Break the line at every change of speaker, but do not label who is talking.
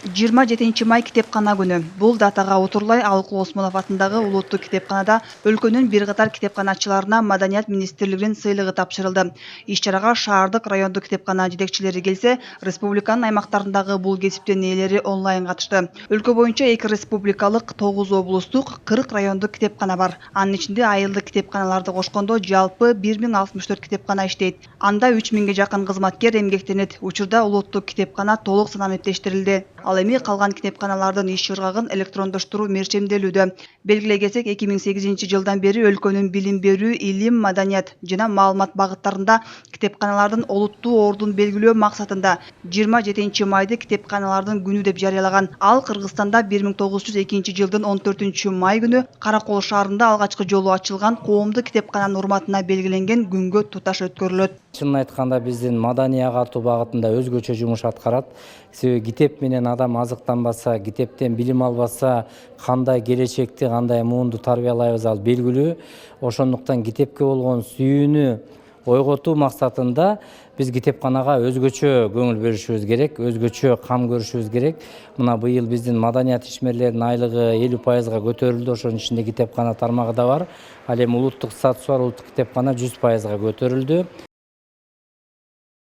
27 май китепкана күнү. Бул датага отурлай Алыкул Осмонов атындагы улуттук китепканада өлкөнүн бир катар китепканачыларына Маданият министрлигинин сыйлыгы тапшырылды. Иш-чарага шаардык, райондук китепкана жетекчилери келсе, республиканын аймактарындагы бул кесиптин ээлери онлайн катышты. Өлкө боюнча 2 республикалык, 9 облустук, 40 райондук китепкана бар. Анын ичинде айылдык китепканаларды кошкондо жалпы 1064 китепкана иштейт. Анда 3000ге жакын кызматкер эмгектенет. Учурда улуттук китепкана толук сананип тештирилди. Ал эми калган китепканалардын иш чыгаргын электрондоштуруу мерчемделүүдө. Белгилей кетсек, 2008 жылдан бери өлкөнүн билим берүү, илим, маданият жана маалымат багыттарында китепканалардын олуттуу ордун белгилөө максатында 27 майды китепканалардын күнү деп жарыялаган. Ал Кыргызстанда 1902 жылдын 14 май күнү Каракол шаарында алгачкы жолу ачылган коомдук китепкананын урматына белгиленген күнгө туташ өткөрүлөт.
Чынын айтканда биздин маданий агартуу багытында өзгөчө жумуш аткарат. Себеби китеп менен адам азыктанбаса, китептен билим албаса, кандай келечекти, кандай муунду тарбиялайбыз ал белгилүү. Ошондуктан китепке болгон сүйүүнү ойготуу максатында биз китепканага өзгөчө көңүл беришибиз керек, өзгөчө кам көрүшүбүз керек. Мына быйыл биздин маданият ишмерлеринин айлыгы 50%га көтөрүлдү, ошонун ичинде китепкана тармагы да бар. Ал эми улуттук статусу бар улуттук китепкана 100%га көтөрүлдү.